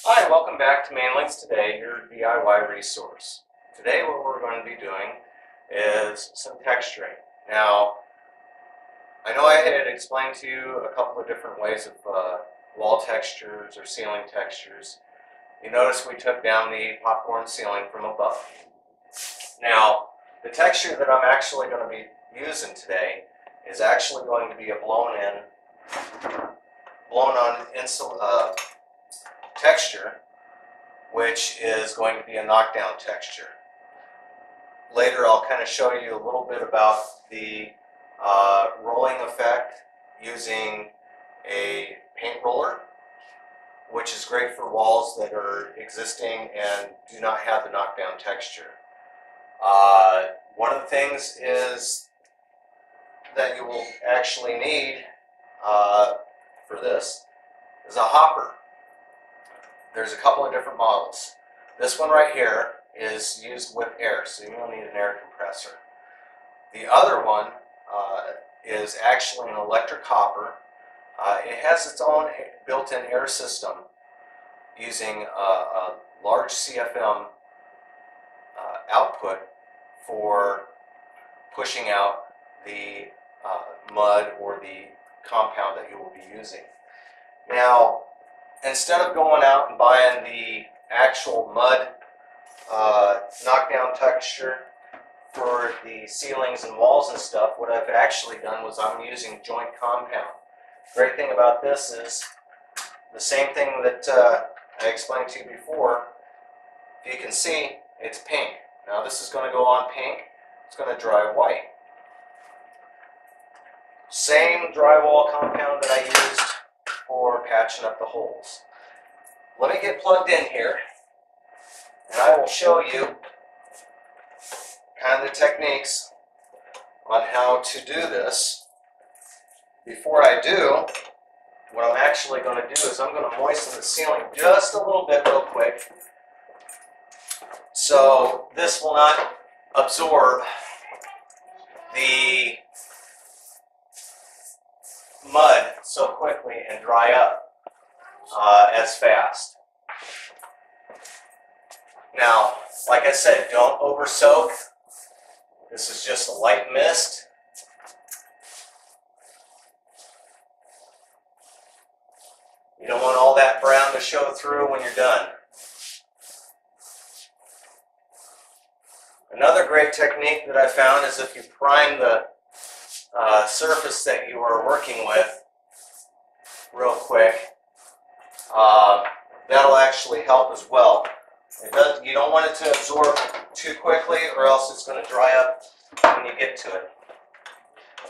Hi, welcome back to Mainlinks Today, your DIY resource. Today what we're going to be doing is some texturing. Now, I know I had explained to you a couple of different ways of wall textures or ceiling textures. You notice we took down the popcorn ceiling from above. Now, the texture that I'm actually going to be using today is actually going to be a blown-on texture, which is going to be a knockdown texture. Later I'll kind of show you a little bit about the rolling effect using a paint roller, which is great for walls that are existing and do not have the knockdown texture. One of the things is that you will actually need for this is a hopper. There's a couple of different models. This one right here is used with air, so you will need an air compressor. The other one is actually an electric hopper. It has its own built-in air system using a large CFM output for pushing out the mud or the compound that you will be using. Now, instead of going out and buying the actual mud knockdown texture for the ceilings and walls and stuff, what I've actually done was I'm using joint compound. Great thing about this is the same thing that I explained to you before. If you can see, it's pink. Now this is going to go on pink. It's going to dry white. Same drywall compound that I used for patching up the holes. Let me get plugged in here and I will show you kind of the techniques on how to do this. Before I do, what I'm actually going to do is I'm going to moisten the ceiling just a little bit real quick so this will not absorb the mud so quickly and dry up as fast. Now, like I said, don't over soak. This is just a light mist. You don't want all that brown to show through when you're done. Another great technique that I found is if you prime the surface that you are working with real quick, that'll actually help as well. You don't want it to absorb too quickly or else it's going to dry up when you get to it.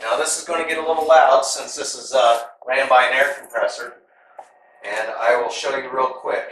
Now this is going to get a little loud since this is ran by an air compressor, and I will show you real quick.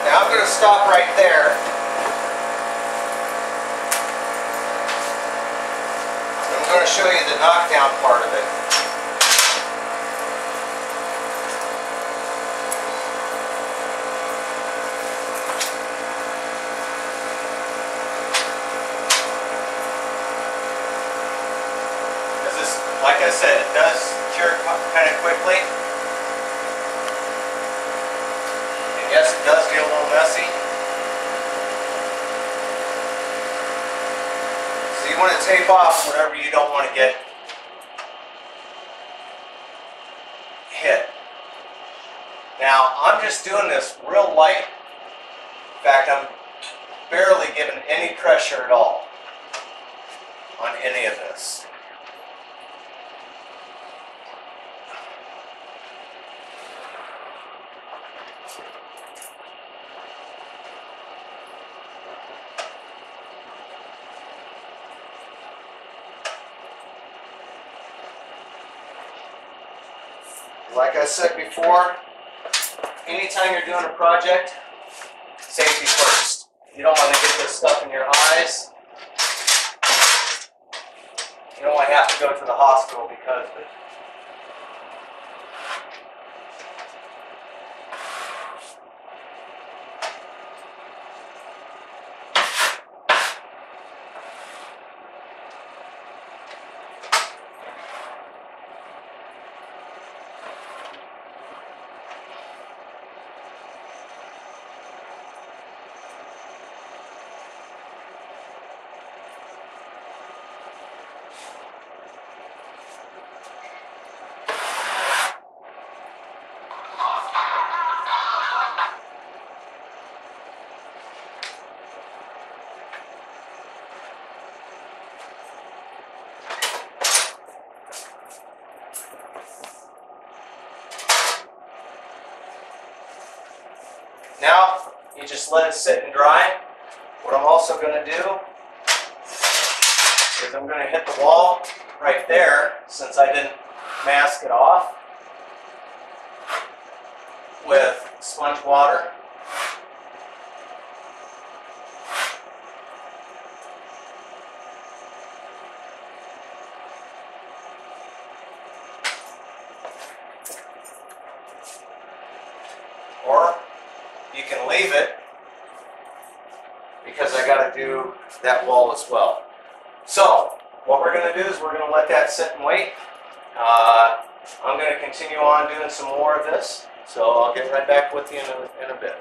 Now I'm going to stop right there. I'm going to show you the knockdown part of it. Because this, like I said, it does cure kind of quickly. Yes, it does get a little messy. So you want to tape off whatever you don't want to get hit. Now, I'm just doing this real light. In fact, I'm barely giving any pressure at all. on any of this. Like I said before, anytime you're doing a project, safety first. You don't want to get this stuff in your eyes. You don't want to have to go to the hospital because of it. Now, you just let it sit and dry. What I'm also going to do is I'm going to hit the wall right there, since I didn't mask it off, with sponge water. Or you can leave it, because I got to do that wall as well. So what we're going to do is we're going to let that sit and wait. I'm going to continue on doing some more of this, so I'll get right back with you in a bit.